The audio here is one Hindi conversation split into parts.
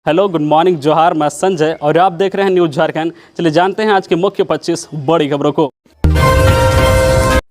हेलो, गुड मॉर्निंग, जोहार। मैं संजय और आप देख रहे हैं न्यूज़ झारखंड। चलिए जानते हैं आज के मुख्य 25 बड़ी खबरों को।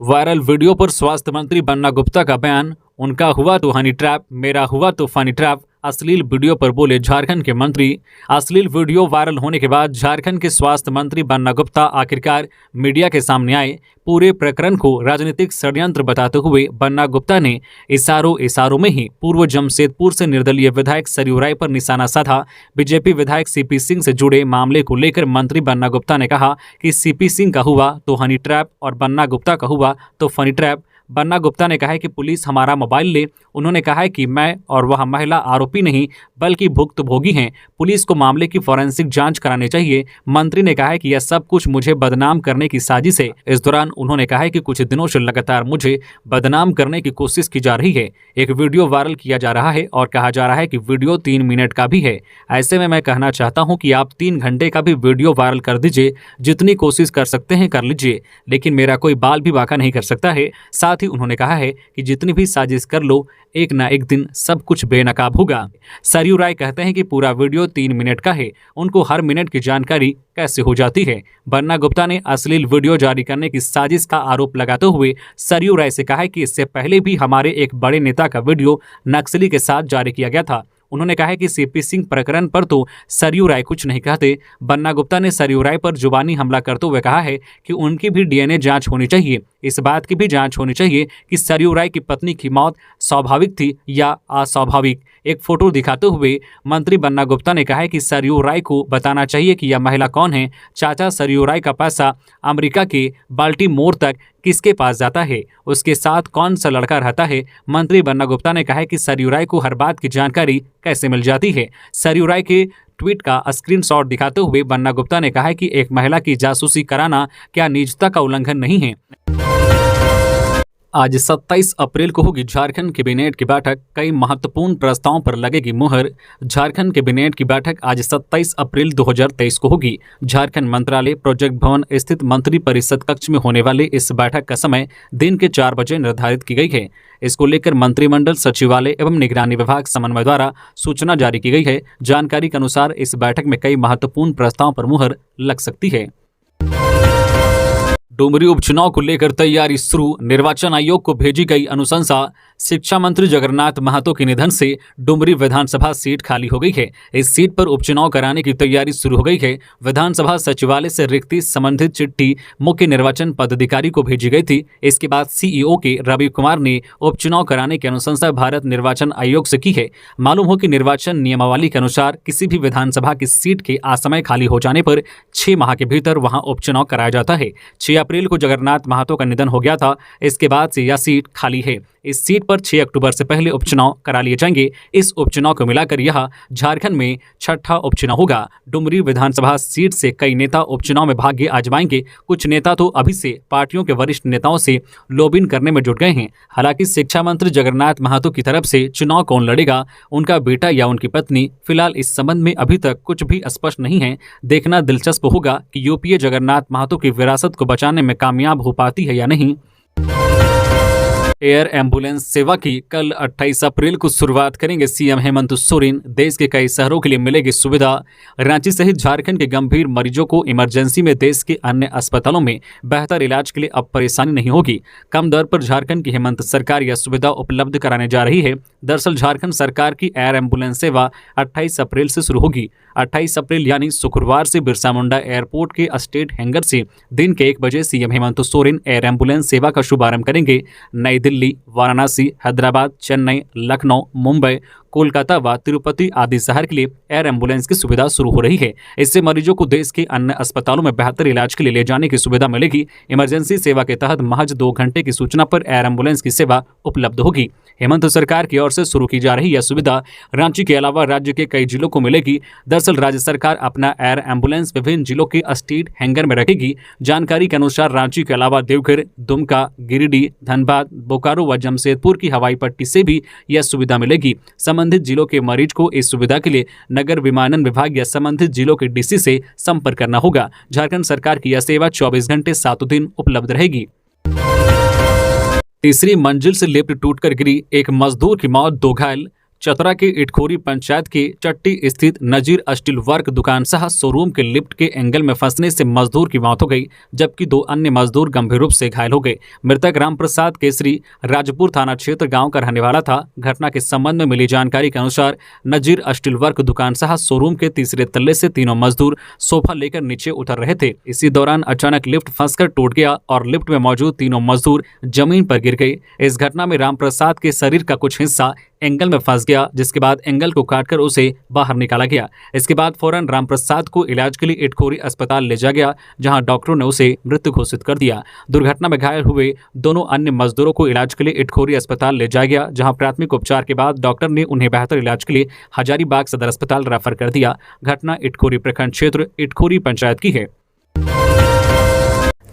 वायरल वीडियो पर स्वास्थ्य मंत्री बन्ना गुप्ता का बयान, उनका हुआ तो हनी ट्रैप, मेरा हुआ तो फनी ट्रैप। अश्लील वीडियो पर बोले झारखंड के मंत्री। अश्लील वीडियो वायरल होने के बाद झारखंड के स्वास्थ्य मंत्री बन्ना गुप्ता आखिरकार मीडिया के सामने आए। पूरे प्रकरण को राजनीतिक षड्यंत्र बताते हुए बन्ना गुप्ता ने इशारों में ही पूर्व जमशेदपुर से निर्दलीय विधायक सरयू राय पर निशाना साधा। बीजेपी विधायक सीपी सिंह से जुड़े मामले को लेकर मंत्री बन्ना गुप्ता ने कहा कि सीपी सिंह का हुआ तो हनी ट्रैप और बन्ना गुप्ता का हुआ तो फनी ट्रैप। बन्ना गुप्ता ने कहा है कि पुलिस हमारा मोबाइल ले। उन्होंने कहा है कि मैं और वह महिला आरोपी नहीं बल्कि भुक्तभोगी हैं। पुलिस को मामले की फॉरेंसिक जांच करानी चाहिए। मंत्री ने कहा है कि यह सब कुछ मुझे बदनाम करने की साजिश है। इस दौरान उन्होंने कहा है कि कुछ दिनों से लगातार मुझे बदनाम करने की कोशिश की जा रही है। एक वीडियो वायरल किया जा रहा है और कहा जा रहा है कि वीडियो 3 मिनट का भी है। ऐसे में मैं कहना चाहता हूं कि आप 3 घंटे का भी वीडियो वायरल कर दीजिए, जितनी कोशिश कर सकते हैं कर लीजिए, लेकिन मेरा कोई बाल भी बांका नहीं कर सकता है। साथ ही उन्होंने कहा है कि जितनी भी साजिश कर लो, एक ना एक दिन सब कुछ बेनकाब होगा। सरयू राय कहते हैं कि पूरा वीडियो 3 मिनट का है, उनको हर मिनट की जानकारी कैसे हो जाती है। बन्ना गुप्ता ने अश्लील वीडियो जारी करने की साजिश का आरोप लगाते हुए सरयू राय से कहा है कि इससे पहले भी हमारे एक बड़े नेता का वीडियो नक्सली के साथ जारी किया गया था। उन्होंने कहा है कि सीपी सिंह प्रकरण पर तो सरयू राय कुछ नहीं कहते। बन्ना गुप्ता ने सरयू राय पर जुबानी हमला करते हुए कहा है कि उनकी भी डीएनए जांच होनी चाहिए। इस बात की भी जांच होनी चाहिए कि सरयू राय की पत्नी की मौत स्वाभाविक थी या अस्वाभाविक। एक फोटो दिखाते हुए मंत्री बन्ना गुप्ता ने कहा है कि सरयू राय को बताना चाहिए कि यह महिला कौन है। चाचा सरयू राय का पैसा अमेरिका के बाल्टीमोर तक किसके पास जाता है, उसके साथ कौन सा लड़का रहता है। मंत्री बन्ना गुप्ता ने कहा है कि सरयू राय को हर बात की जानकारी कैसे मिल जाती है। सरयू राय के ट्वीट का स्क्रीनशॉट दिखाते हुए बन्ना गुप्ता ने कहा है कि एक महिला की जासूसी कराना क्या निजता का उल्लंघन नहीं है। आज 27 अप्रैल को होगी झारखंड कैबिनेट की बैठक। कई महत्वपूर्ण प्रस्तावों पर लगेगी मुहर। झारखंड कैबिनेट की बैठक आज 27 अप्रैल 2023 को होगी। झारखंड मंत्रालय प्रोजेक्ट भवन स्थित मंत्री परिषद कक्ष में होने वाले इस बैठक का समय दिन के 4 बजे निर्धारित की गई है। इसको लेकर मंत्रिमंडल सचिवालय एवं निगरानी विभाग समन्वय द्वारा सूचना जारी की गई है। जानकारी के अनुसार इस बैठक में कई महत्वपूर्ण प्रस्तावों पर मुहर लग सकती है। डुमरी उपचुनाव को लेकर तैयारी शुरू। निर्वाचन आयोग को भेजी गई अनुशंसा। शिक्षा मंत्री जगन्नाथ महतो के निधन से डुमरी विधानसभा सीट खाली हो गई है। इस सीट पर उपचुनाव कराने की तैयारी शुरू हो गई है। विधानसभा सचिवालय से रिक्ति संबंधित चिट्ठी मुख्य निर्वाचन पदाधिकारी को भेजी गई थी। इसके बाद सीईओ के रवि कुमार ने उपचुनाव कराने की अनुशंसा भारत निर्वाचन आयोग से की है। मालूम हो कि निर्वाचन नियमावली के अनुसार किसी भी विधानसभा की सीट के असमय खाली हो जाने पर 6 माह के भीतर वहां उपचुनाव कराया जाता है। 6 अप्रैल को जगन्नाथ महतो का निधन हो गया था। इसके बाद से यह सीट खाली है। इस सीट पर 6 अक्टूबर से पहले उपचुनाव करा लिए जाएंगे। इस उपचुनाव को मिलाकर यह झारखंड में 6ठा उपचुनाव होगा। डुमरी विधानसभा सीट से कई नेता उपचुनाव में भाग्य आजमाएंगे। कुछ नेता तो अभी से पार्टियों के वरिष्ठ नेताओं से लॉबिंग करने में जुट गए हैं। हालांकि शिक्षा मंत्री जगन्नाथ महतो की तरफ से चुनाव कौन लड़ेगा, उनका बेटा या उनकी पत्नी, फिलहाल इस संबंध में अभी तक कुछ भी स्पष्ट नहीं है। देखना दिलचस्प होगा कि यूपीए जगन्नाथ महतो की विरासत को बचाने में कामयाब हो पाती है या नहीं। एयर एम्बुलेंस सेवा की कल 28 अप्रैल को शुरुआत करेंगे सीएम हेमंत सोरेन। देश के कई शहरों के लिए मिलेगी सुविधा। रांची सहित झारखंड के गंभीर मरीजों को इमरजेंसी में देश के अन्य अस्पतालों में बेहतर इलाज के लिए अब परेशानी नहीं होगी। कम दर पर झारखंड की हेमंत सरकार यह सुविधा उपलब्ध कराने जा रही है। दरअसल झारखंड सरकार की एयर एम्बुलेंस सेवा 28 अप्रैल से शुरू होगी। 28 अप्रैल यानी शुक्रवार से बिरसा मुंडा एयरपोर्ट के स्टेट हैंगर से दिन के 1 बजे CM Hemant Soren air ambulance सेवा का शुभारंभ करेंगे। नई दिल्ली, वाराणसी, हैदराबाद, चेन्नई, लखनऊ, मुंबई, कोलकाता व तिरुपति आदि शहर के लिए एयर एम्बुलेंस की सुविधा शुरू हो रही है। इससे मरीजों को देश के अन्य अस्पतालों में बेहतर इलाज के लिए ले जाने की सुविधा मिलेगी। इमरजेंसी सेवा के तहत महज 2 घंटे की सूचना पर एयर एम्बुलेंस की सेवा उपलब्ध होगी। हेमंत सरकार की ओर से शुरू की जा रही यह सुविधा रांची के अलावा राज्य के कई जिलों को मिलेगी। दरअसल राज्य सरकार अपना एयर एम्बुलेंस विभिन्न जिलों के स्टेट हैंगर में रखेगी। जानकारी के अनुसार रांची के अलावा देवघर, दुमका, गिरिडीह, धनबाद, बोकारो व जमशेदपुर की हवाई पट्टी से भी यह सुविधा मिलेगी। संबंधित जिलों के मरीज को इस सुविधा के लिए नगर विमानन विभाग या संबंधित जिलों के डीसी से संपर्क करना होगा। झारखंड सरकार की यह सेवा 24 घंटे 7 दिन उपलब्ध रहेगी। तीसरी मंजिल से लिफ्ट टूटकर गिरी, एक मजदूर की मौत, 2 घायल। चतरा के इटखोरी पंचायत के चट्टी स्थित नजीर स्टील वर्क दुकान सह शोरूम के लिफ्ट के एंगल में फंसने से मजदूर की मौत हो गई, जबकि 2 अन्य मजदूर गंभीर रूप से घायल हो गए। मृतक रामप्रसाद केसरी राजपुर थाना क्षेत्र गांव का रहने वाला था। घटना के संबंध में मिली जानकारी के अनुसार नजीर स्टील वर्क दुकान सह शोरूम के तीसरे तल्ले से तीनों मजदूर सोफा लेकर नीचे उतर रहे थे। इसी दौरान अचानक लिफ्ट फंसकर टूट गया और लिफ्ट में मौजूद तीनों मजदूर जमीन पर गिर गए। इस घटना में रामप्रसाद के शरीर का कुछ हिस्सा एंगल में फंस गया, जिसके बाद एंगल को काटकर उसे बाहर निकाला गया। इसके बाद फौरन रामप्रसाद को इलाज के लिए इटखोरी अस्पताल ले जाया गया, जहां डॉक्टरों ने उसे मृत घोषित कर दिया। दुर्घटना में घायल हुए दोनों अन्य मजदूरों को इलाज के लिए इटखोरी अस्पताल ले जाया गया, जहां प्राथमिक उपचार के बाद डॉक्टर ने उन्हें बेहतर इलाज के लिए हजारीबाग सदर अस्पताल रेफर कर दिया। घटना इटखोरी प्रखंड क्षेत्र इटखोरी पंचायत की है।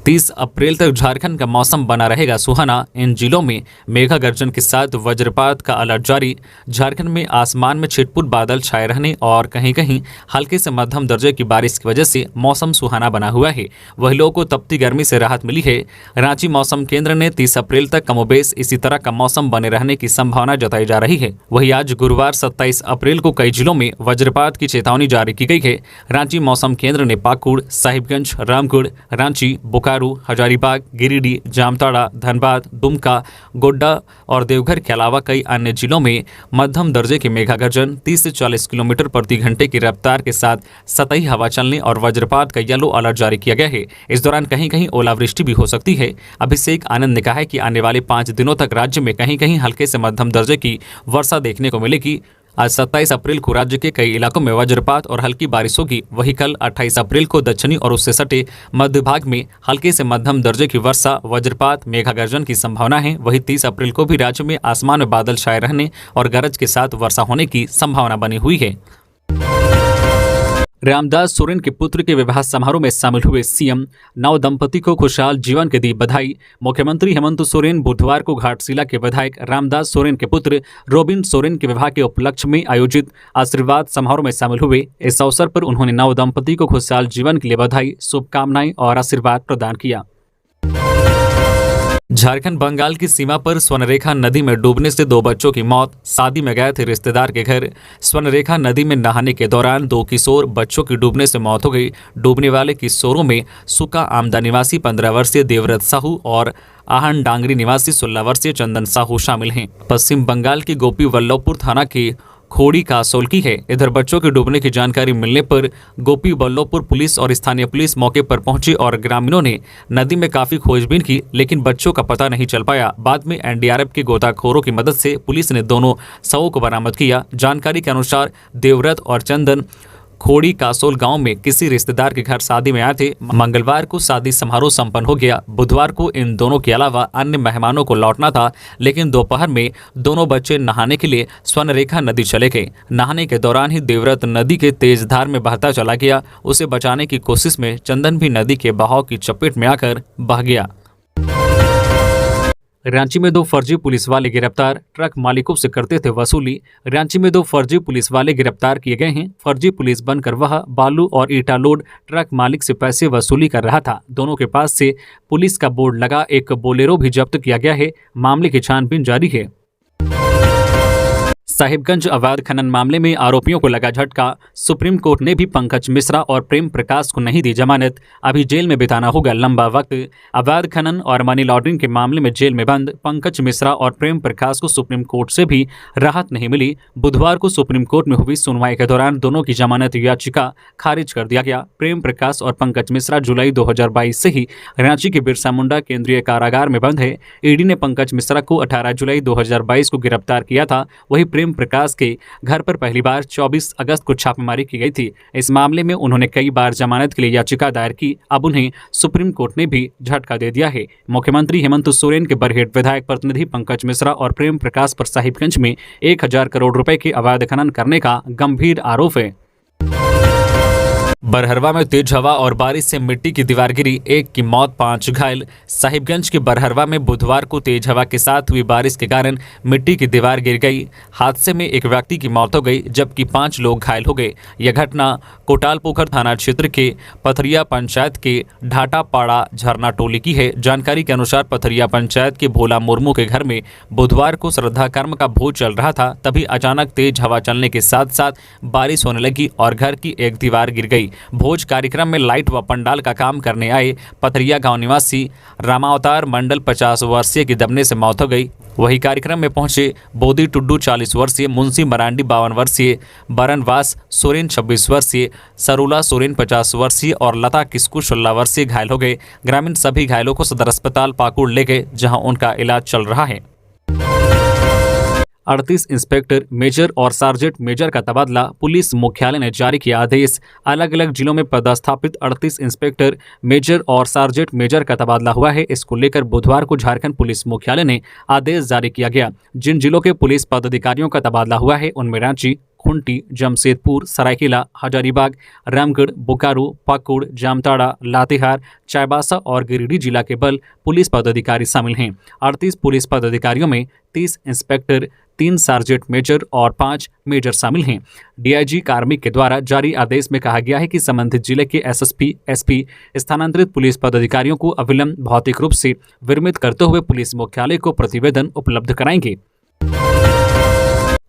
30 अप्रैल तक झारखंड का मौसम बना रहेगा सुहाना। इन जिलों में मेघा गर्जन के साथ वज्रपात का अलर्ट जारी। झारखंड में आसमान में छिटपुट बादल छाए रहने और कहीं कहीं हल्के से मध्यम दर्जे की बारिश की वजह से मौसम सुहाना बना हुआ है। वही लोगों को तपती गर्मी से राहत मिली है। रांची मौसम केंद्र ने 30 अप्रैल तक कमोबेश इसी तरह का मौसम बने रहने की संभावना जताई जा रही है। वही आज गुरुवार 27 अप्रैल को कई जिलों में वज्रपात की चेतावनी जारी की गई है। रांची मौसम केंद्र ने पाकुड़, साहिबगंज, रामगढ़, रांची, बोकारो, हजारीबाग, गिरिडीह, जामताड़ा, धनबाद, दुमका, गोड्डा और देवघर के अलावा कई अन्य जिलों में मध्यम दर्जे की मेघा गर्जन 30 से 40 किलोमीटर प्रति घंटे की रफ्तार के साथ सतही हवा चलने और वज्रपात का येलो अलर्ट जारी किया गया है। इस दौरान कहीं कहीं ओलावृष्टि भी हो सकती है। अभिषेक आनंद ने कहा है कि आने वाले 5 दिनों तक राज्य में कहीं कहीं हल्के से मध्यम दर्जे की वर्षा देखने को मिलेगी। आज 27 अप्रैल को राज्य के कई इलाकों में वज्रपात और हल्की बारिश होगी। वही कल 28 अप्रैल को दक्षिणी और उससे सटे मध्य भाग में हल्के से मध्यम दर्जे की वर्षा, वज्रपात, मेघा गर्जन की संभावना है। वही 30 अप्रैल को भी राज्य में आसमान में बादल छाए रहने और गरज के साथ वर्षा होने की संभावना बनी हुई है। रामदास सोरेन के पुत्र के विवाह समारोह में शामिल हुए सीएम, नव दंपति को खुशहाल जीवन के दी बधाई। मुख्यमंत्री हेमंत सोरेन बुधवार को घाटशिला के विधायक रामदास सोरेन के पुत्र रोबिन सोरेन के विवाह के उपलक्ष्य में आयोजित आशीर्वाद समारोह में शामिल हुए। इस अवसर पर उन्होंने नव दंपति को खुशहाल जीवन के लिए बधाई, शुभकामनाएं और आशीर्वाद प्रदान किया। झारखंड बंगाल की सीमा पर स्वर्णरेखा नदी में डूबने से 2 बच्चों की मौत। शादी में गए थे रिश्तेदार के घर। स्वर्णरेखा नदी में नहाने के दौरान 2 किशोर बच्चों की डूबने से मौत हो गई। डूबने वाले किशोरों में सुका आमदा निवासी 15 वर्षीय देवव्रत साहू और आहन डांगरी निवासी 16 वर्षीय चंदन साहू शामिल हैं। पश्चिम बंगाल की गोपी वल्लभपुर थाना के खोड़ी का सोलकी है। इधर बच्चों के डूबने की जानकारी मिलने पर गोपी वल्लभपुर पुलिस और स्थानीय पुलिस मौके पर पहुंची और ग्रामीणों ने नदी में काफी खोजबीन की, लेकिन बच्चों का पता नहीं चल पाया। बाद में एनडीआरएफ के गोताखोरों की मदद से पुलिस ने दोनों शवों को बरामद किया। जानकारी के अनुसार देवव्रत और चंदन खोड़ी कासोल गांव में किसी रिश्तेदार के घर शादी में आए थे। मंगलवार को शादी समारोह संपन्न हो गया। बुधवार को इन दोनों के अलावा अन्य मेहमानों को लौटना था, लेकिन दोपहर में दोनों बच्चे नहाने के लिए स्वर्णरेखा नदी चले गए। नहाने के दौरान ही देवव्रत नदी के तेज धार में बहता चला गया। उसे बचाने की कोशिश में चंदन भी नदी के बहाव की चपेट में आकर बह गया। रांची में 2 फर्जी पुलिस वाले गिरफ्तार। ट्रक मालिकों से करते थे वसूली। रांची में 2 फर्जी पुलिस वाले गिरफ्तार किए गए हैं। फर्जी पुलिस बनकर वह बालू और ईटा लोड ट्रक मालिक से पैसे वसूली कर रहा था। दोनों के पास से पुलिस का बोर्ड लगा एक बोलेरो भी जब्त किया गया है। मामले की छानबीन जारी है। साहिबगंज अवैध खनन मामले में आरोपियों को लगा झटका। सुप्रीम कोर्ट ने भी पंकज मिश्रा और प्रेम प्रकाश को नहीं दी जमानत। अभी जेल में बिताना होगा लंबा वक्त। अवैध खनन और मनी लॉन्ड्रिंग के मामले में जेल में बंद पंकज मिश्रा और प्रेम प्रकाश को सुप्रीम कोर्ट से भी राहत नहीं मिली। बुधवार को सुप्रीम कोर्ट में हुई सुनवाई के दौरान दोनों की जमानत याचिका खारिज कर दिया गया। प्रेम प्रकाश और पंकज मिश्रा जुलाई 2022 से ही रांची के बिरसा मुंडा केंद्रीय कारागार में बंद है। ईडी ने पंकज मिश्रा को 18 जुलाई 2022 को गिरफ्तार किया था। वही प्रेम प्रकाश के घर पर पहली बार 24 अगस्त को छापेमारी की गई थी। इस मामले में उन्होंने कई बार जमानत के लिए याचिका दायर की। अब उन्हें सुप्रीम कोर्ट ने भी झटका दे दिया है। मुख्यमंत्री हेमंत सोरेन के बरहेट विधायक प्रतिनिधि पंकज मिश्रा और प्रेम प्रकाश पर साहिबगंज में 1000 करोड़ रुपए के अवैध खनन करने का गंभीर आरोप है। बरहरवा में तेज हवा और बारिश से मिट्टी की दीवार गिरी, 1 की मौत 5 घायल। साहिबगंज के बरहरवा में बुधवार को तेज हवा के साथ हुई बारिश के कारण मिट्टी की दीवार गिर गई। हादसे में एक व्यक्ति की मौत हो गई जबकि 5 लोग घायल हो गए। यह घटना कोटालपोखर थाना क्षेत्र के पथरिया पंचायत के ढाटापाड़ा झरना टोली की है। जानकारी के अनुसार पथरिया पंचायत के भोला मुर्मू के घर में बुधवार को श्रद्धा कर्म का भोज चल रहा था, तभी अचानक तेज हवा चलने के साथ साथ बारिश होने लगी और घर की एक दीवार गिर गई। भोज कार्यक्रम में लाइट व पंडाल का काम करने आए पथरिया गांव निवासी रामावतार मंडल 50 वर्षीय की दबने से मौत हो गई। वही कार्यक्रम में पहुंचे बोदी टुड्डू 40 वर्षीय, मुंशी मरांडी 52 वर्षीय, बरनवास सोरेन 26 वर्षीय, सरूला सोरेन 50 वर्षीय और लता किस्कू 16 वर्षीय घायल हो गए। ग्रामीण सभी घायलों को सदर अस्पताल पाकुड़ ले गए जहां उनका इलाज चल रहा है। 38 इंस्पेक्टर मेजर और सार्जेंट मेजर का तबादला, पुलिस मुख्यालय ने जारी किया आदेश। अलग अलग जिलों में पदस्थापित 38 इंस्पेक्टर मेजर और सार्जेंट मेजर का तबादला हुआ है। इसको लेकर बुधवार को झारखंड पुलिस मुख्यालय ने आदेश जारी किया गया। जिन जिलों के पुलिस पदाधिकारियों का तबादला हुआ है उनमें रांची, खूंटी, जमशेदपुर, सरायकेला, हजारीबाग, रामगढ़, बोकारो, पाकुड़, जामताड़ा, लातेहार, चाईबासा और गिरिडीह जिला के बल पुलिस पदाधिकारी शामिल हैं। 38 पुलिस पदाधिकारियों में 30 इंस्पेक्टर, 3 सार्जेंट मेजर और 5 मेजर शामिल हैं। डीआईजी कार्मिक के द्वारा जारी आदेश में कहा गया है कि संबंधित जिले के एसएसपी, एसपी स्थानांतरित पुलिस पदाधिकारियों को अविलंब भौतिक रूप से विरमित करते हुए पुलिस मुख्यालय को प्रतिवेदन उपलब्ध कराएंगे।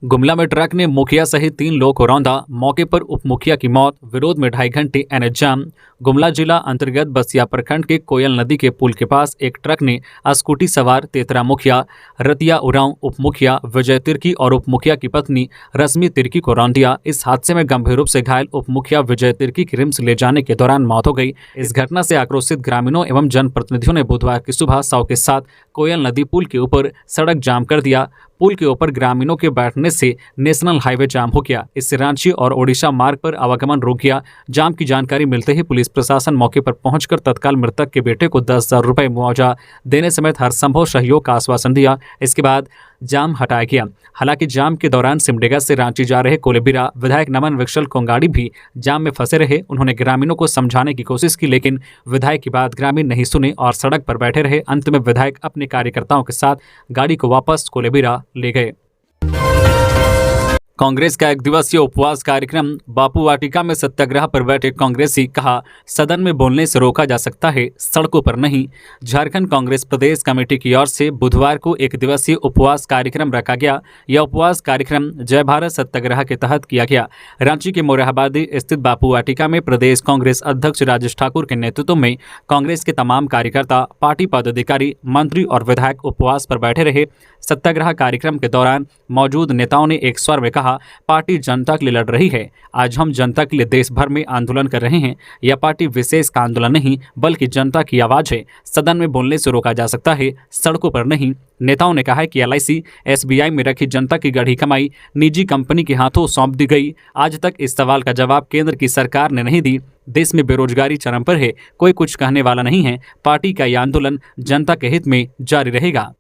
गुमला में ट्रक ने मुखिया सहित 3 लोगों को रौंदा, मौके पर उप मुखिया की मौत, विरोध में 2.5 घंटे एनएच जाम। गुमला जिला अंतर्गत बसिया प्रखंड के कोयल नदी के पुल के पास एक ट्रक ने स्कूटी सवार तेतरा मुखिया रतिया उरांव, उप मुखिया विजय तिर्की और उप मुखिया की पत्नी रश्मि तिर्की को रौंद दिया। इस हादसे में गंभीर रूप से घायल उप मुखिया विजय तिर्की की रिम्स ले जाने के दौरान मौत हो गई। इस घटना से आक्रोशित ग्रामीणों एवं जनप्रतिनिधियों ने बुधवार की सुबह 100 के साथ कोयल नदी पुल के ऊपर सड़क जाम कर दिया। पुल के ऊपर ग्रामीणों के बैठने से नेशनल हाईवे जाम हो गया। इससे रांची और ओडिशा मार्ग पर आवागमन रुक गया। जाम की जानकारी मिलते ही पुलिस प्रशासन मौके पर पहुंचकर तत्काल मृतक के बेटे को 10,000 रुपये मुआवजा देने समेत हर संभव सहयोग का आश्वासन दिया। इसके बाद जाम हटाया गया। हालांकि जाम के दौरान सिमडेगा से रांची जा रहे कोलेबिरा विधायक नमन विक्शल कोंगाड़ी भी जाम में फंसे रहे। उन्होंने ग्रामीणों को समझाने की कोशिश की, लेकिन विधायक की बात ग्रामीण नहीं सुने और सड़क पर बैठे रहे। अंत में विधायक अपने कार्यकर्ताओं के साथ गाड़ी को वापस कोलेबिरा ले गए। कांग्रेस का 1 दिवसीय उपवास कार्यक्रम, बापू वाटिका में सत्याग्रह पर बैठे कांग्रेसी, कहा सदन में बोलने से रोका जा सकता है, सड़कों पर नहीं। झारखंड कांग्रेस प्रदेश कमेटी की ओर से बुधवार को 1 दिवसीय उपवास कार्यक्रम रखा गया। यह उपवास कार्यक्रम जय भारत सत्याग्रह के तहत किया गया। रांची के मोरहाबादी स्थित बापू वाटिका में प्रदेश कांग्रेस अध्यक्ष राजेश ठाकुर के नेतृत्व में कांग्रेस के तमाम कार्यकर्ता, पार्टी पदाधिकारी, मंत्री और विधायक उपवास पर बैठे रहे। सत्याग्रह कार्यक्रम के दौरान मौजूद नेताओं ने एक स्वर में कहा, पार्टी जनता के लिए लड़ रही है। आज हम जनता के लिए देश भर में आंदोलन कर रहे हैं। यह पार्टी विशेष का आंदोलन नहीं बल्कि जनता की आवाज है। सदन में बोलने से रोका जा सकता है, सड़कों पर नहीं। नेताओं ने कहा कि LIC, SBI में रखी जनता की गढ़ी कमाई निजी कंपनी के हाथों सौंप दी गई। आज तक इस सवाल का जवाब केंद्र की सरकार ने नहीं दी। देश में बेरोजगारी चरम पर है, कोई कुछ कहने वाला नहीं है। पार्टी का यह आंदोलन जनता के हित में जारी रहेगा।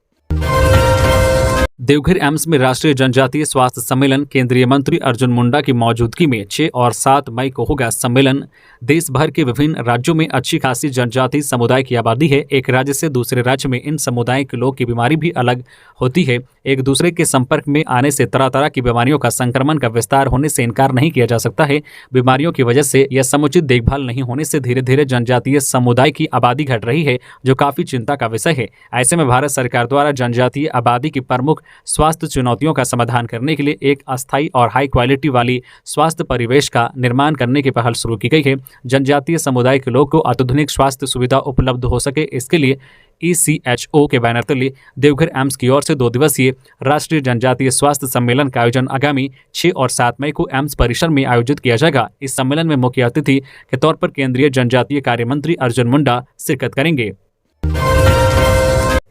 देवघर एम्स में राष्ट्रीय जनजातीय स्वास्थ्य सम्मेलन, केंद्रीय मंत्री अर्जुन मुंडा की मौजूदगी में 6 और 7 मई को होगा सम्मेलन। देश भर के विभिन्न राज्यों में अच्छी खासी जनजातीय समुदाय की आबादी है। एक राज्य से दूसरे राज्य में इन समुदाय के लोग की बीमारी भी अलग होती है। एक दूसरे के संपर्क में आने से तरह तरह की बीमारियों का संक्रमण का विस्तार होने से इनकार नहीं किया जा सकता है। बीमारियों की वजह से या समुचित देखभाल नहीं होने से धीरे धीरे जनजातीय समुदाय की आबादी घट रही है, जो काफी चिंता का विषय है। ऐसे में भारत सरकार द्वारा जनजातीय आबादी की प्रमुख स्वास्थ्य चुनौतियों का समाधान करने के लिए एक अस्थायी और हाई क्वालिटी वाली स्वास्थ्य परिवेश का निर्माण करने की पहल शुरू की गई है। जनजातीय समुदाय के लोगों को अत्याधुनिक स्वास्थ्य सुविधा उपलब्ध हो सके, इसके लिए ECHO के बैनर तले देवघर एम्स की ओर से 2 दिवसीय राष्ट्रीय जनजातीय स्वास्थ्य सम्मेलन का आयोजन आगामी 6 और 7 मई को एम्स परिसर में आयोजित किया जाएगा। इस सम्मेलन में मुख्य अतिथि के तौर पर केंद्रीय जनजातीय कार्य मंत्री अर्जुन मुंडा शिरकत करेंगे।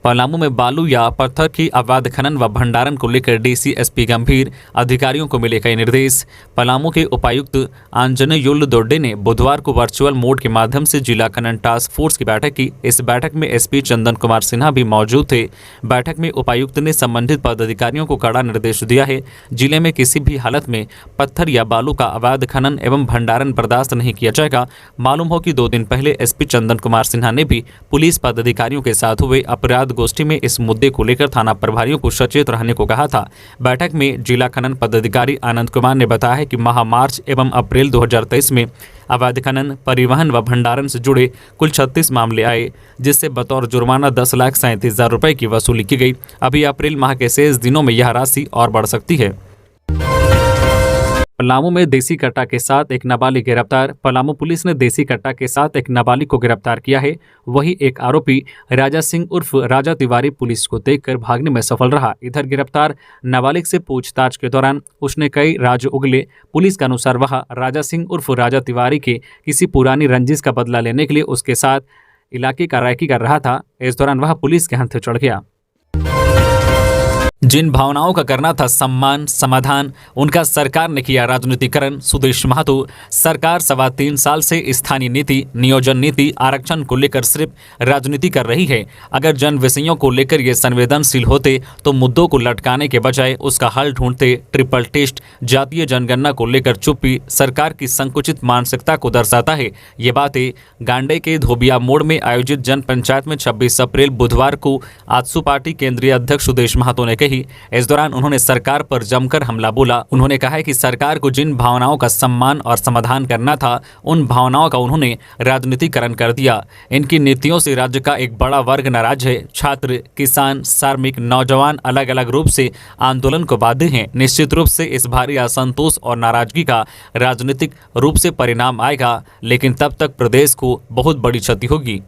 पलामू में बालू या पत्थर की अवैध खनन व भंडारण को लेकर डीसी एसपी गंभीर, अधिकारियों को मिले कई निर्देश। पलामू के उपायुक्त आंजनेयुल दोड्डे ने बुधवार को वर्चुअल मोड के माध्यम से जिला खनन टास्क फोर्स की बैठक की। इस बैठक में एसपी चंदन कुमार सिन्हा भी मौजूद थे। बैठक में उपायुक्त ने संबंधित पदाधिकारियों को कड़ा निर्देश दिया है, जिले में किसी भी हालत में पत्थर या बालू का अवैध खनन एवं भंडारण बर्दाश्त नहीं किया जाएगा। मालूम हो कि 2 दिन पहले एसपी चंदन कुमार सिन्हा ने भी पुलिस पदाधिकारियों के साथ हुए अपराध गोष्ठी में इस मुद्दे को लेकर थाना प्रभारियों को सचेत रहने को कहा था। बैठक में जिला खनन पदाधिकारी आनंद कुमार ने बताया है कि माह मार्च एवं अप्रैल 2023 में अवैध खनन, परिवहन व भंडारण से जुड़े कुल 36 मामले आए, जिससे बतौर जुर्माना 10,37,000 रुपए की वसूली की गई। अभी अप्रैल माह के शेष दिनों में यह राशि और बढ़ सकती है। पलामू में देसी कट्टा के साथ एक नाबालिग गिरफ्तार। पलामू पुलिस ने देसी कट्टा के साथ एक नाबालिग को गिरफ्तार किया है। वही एक आरोपी राजा सिंह उर्फ राजा तिवारी पुलिस को देखकर भागने में सफल रहा। इधर गिरफ्तार नाबालिग से पूछताछ के दौरान उसने कई राज उगले। पुलिस के अनुसार वह राजा सिंह उर्फ राजा तिवारी के किसी पुरानी रंजिश का बदला लेने के लिए उसके साथ इलाके का रैकी कर रहा था। इस दौरान वह पुलिस के हाथ चढ़ गया। जिन भावनाओं का करना था सम्मान समाधान, उनका सरकार ने किया राजनीतिकरण। सुदेश महतो, सरकार 3.25 साल से स्थानीय नीति, नियोजन नीति, आरक्षण को लेकर सिर्फ राजनीति कर रही है। अगर जन विषयों को लेकर ये संवेदनशील होते तो मुद्दों को लटकाने के बजाय उसका हल ढूंढते। ट्रिपल टेस्ट, जातीय जनगणना को लेकर चुप्पी सरकार की संकुचित मानसिकता को दर्शाता है। ये बातें गांडे के धोबिया मोड़ में आयोजित जन पंचायत में 26 अप्रैल बुधवार को आजसू पार्टी केंद्रीय अध्यक्ष सुदेश महतो ने कही। इस दौरान उन्होंने सरकार पर जमकर हमला बोला। उन्होंने कहा है कि सरकार को जिन भावनाओं का सम्मान और समाधान करना था, उन भावनाओं का उन्होंने राजनीतिकरण कर दिया। इनकी नीतियों से राज्य का एक बड़ा वर्ग नाराज है। छात्र, किसान, श्रमिक, नौजवान अलग अलग रूप से आंदोलन को बाध्य हैं। निश्चित रूप से इस भारी असंतोष और नाराजगी का राजनीतिक रूप से परिणाम आएगा, लेकिन तब तक प्रदेश को बहुत बड़ी क्षति होगी।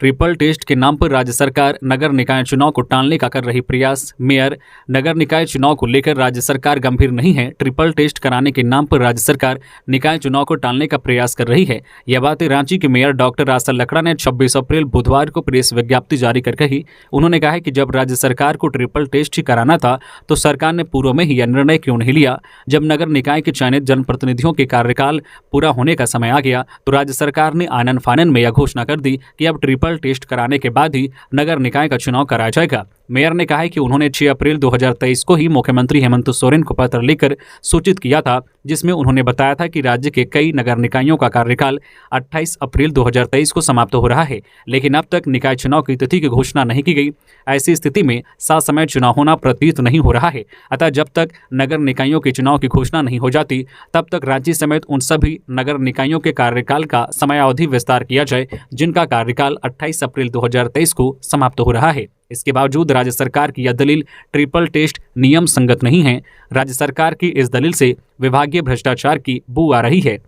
ट्रिपल टेस्ट के नाम पर राज्य सरकार नगर निकाय चुनाव को टालने का कर रही प्रयास। मेयर, नगर निकाय चुनाव को लेकर राज्य सरकार गंभीर नहीं है। ट्रिपल टेस्ट कराने के नाम पर राज्य सरकार निकाय चुनाव को टालने का प्रयास कर रही है। यह बातें रांची के मेयर डॉक्टर आशा लकड़ा ने 26 अप्रैल बुधवार को प्रेस विज्ञप्ति जारी कर कही। उन्होंने कहा है कि जब राज्य सरकार को ट्रिपल टेस्ट ही कराना था तो सरकार ने पूर्व में ही यह निर्णय क्यों नहीं लिया। जब नगर निकाय के चयनित जनप्रतिनिधियों के कार्यकाल पूरा होने का समय आ गया तो राज्य सरकार ने आनन फानन में यह घोषणा कर दी कि अब ट्रिपल टेस्ट कराने के बाद ही नगर निकाय का चुनाव कराया जाएगा। मेयर ने कहा है कि उन्होंने 6 अप्रैल 2023 को ही मुख्यमंत्री हेमंत सोरेन को पत्र लिखकर सूचित किया था, जिसमें उन्होंने बताया था कि राज्य के कई नगर निकायों का कार्यकाल 28 अप्रैल 2023 को समाप्त हो रहा है, लेकिन अब तक निकाय चुनाव की तिथि की घोषणा नहीं की गई। ऐसी स्थिति में समय चुनाव होना प्रतीत नहीं हो रहा है। अतः जब तक नगर निकायों के चुनाव की घोषणा नहीं हो जाती तब तक राज्य समेत उन सभी नगर निकायों के कार्यकाल का समयावधि विस्तार किया जाए जिनका कार्यकाल 28 अप्रैल 2023 को समाप्त हो रहा है। इसके बावजूद राज्य सरकार की यह दलील ट्रिपल टेस्ट नियम संगत नहीं है। राज्य सरकार की इस दलील से विभागीय भ्रष्टाचार की बू आ रही है।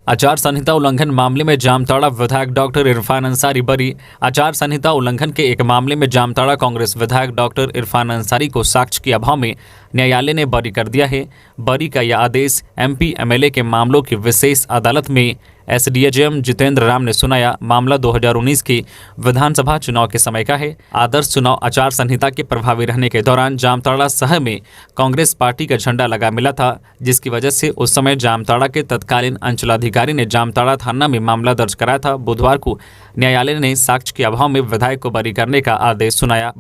आचार संहिता उल्लंघन मामले में जामताड़ा विधायक डॉक्टर इरफान अंसारी बरी। आचार संहिता उल्लंघन के एक मामले में जामताड़ा कांग्रेस विधायक डॉक्टर इरफान अंसारी को साक्ष्य के अभाव में न्यायालय ने बरी कर दिया है। बरी का यह आदेश एमपी एमएलए के मामलों की विशेष अदालत में एसडीएम जितेंद्र राम ने सुनाया। मामला 2019 के विधानसभा चुनाव के समय का है। आदर्श चुनाव आचार संहिता के प्रभावी रहने के दौरान जामताड़ा शहर में कांग्रेस पार्टी का झंडा लगा मिला था, जिसकी वजह से उस समय जामताड़ा के तत्कालीन अंचलाधिकारी ने जामताड़ा थाना में मामला दर्ज कराया था। बुधवार को न्यायालय ने साक्ष्य के अभाव में विधायक को बरी करने का आदेश सुनाया।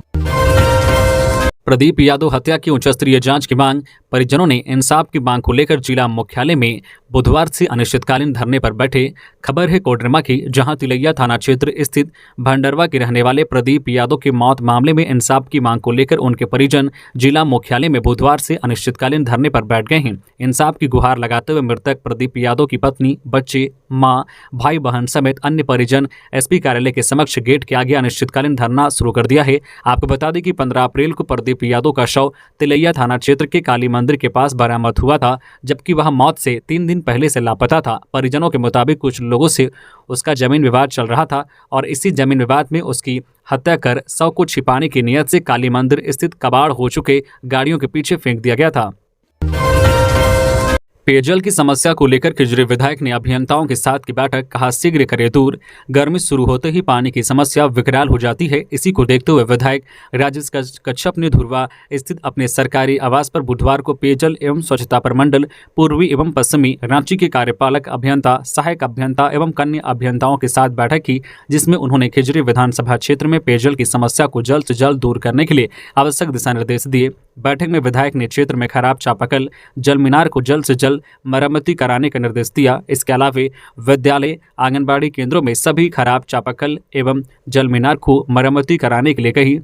प्रदीप यादव हत्या की उच्च स्तरीय जांच की मांग। परिजनों ने इंसाफ की मांग को लेकर जिला मुख्यालय में बुधवार से अनिश्चितकालीन धरने पर बैठे। खबर है कोडरमा की, जहां तिलैया थाना क्षेत्र स्थित भंडरवा के रहने वाले प्रदीप यादव की मौत मामले में इंसाफ की मांग को लेकर उनके परिजन जिला मुख्यालय में बुधवार से अनिश्चितकालीन धरने पर बैठ गए हैं। इंसाफ की गुहार लगाते हुए मृतक प्रदीप यादव की पत्नी, बच्चे, मां, भाई बहन समेत अन्य परिजन एसपी कार्यालय के समक्ष गेट के आगे अनिश्चितकालीन धरना शुरू कर दिया है। आपको बता दें कि 15 अप्रैल को प्रदीप यादव का शव तिलैया थाना क्षेत्र के काली मंदिर के पास बरामद हुआ था, जबकि वह मौत से 3 दिन पहले से लापता था। परिजनों के मुताबिक कुछ लोगों से उसका जमीन विवाद चल रहा था और इसी जमीन विवाद में उसकी हत्या कर शव को छिपाने की नियत से काली मंदिर स्थित कबाड़ हो चुके गाड़ियों के पीछे फेंक दिया गया था। पेयजल की समस्या को लेकर खिजरी विधायक ने अभियंताओं के साथ की बैठक, कहा शीघ्र करे दूर, गर्मी शुरू होते ही पानी की समस्या विकराल हो जाती है। इसी को देखते हुए विधायक राजेश कच्छप ने धुरवा स्थित अपने सरकारी आवास पर बुधवार को पेयजल एवं स्वच्छता प्रमंडल पूर्वी एवं पश्चिमी रांची के कार्यपालक अभियंता, सहायक अभियंता एवं कन्या अभियंताओं के साथ बैठक की, जिसमें उन्होंने खिजरी विधानसभा क्षेत्र में पेयजल की समस्या को जल्द से जल्द दूर करने के लिए आवश्यक दिशा निर्देश दिए। बैठक में विधायक ने क्षेत्र में खराब चापाकल, जल मीनार को जल्द से जल्द मरम्मती कराने का निर्देश दिया। इसके अलावा विद्यालय, आंगनबाड़ी केंद्रों में सभी खराब चापाकल एवं जल मीनार को मरम्मती कराने के लिए कही।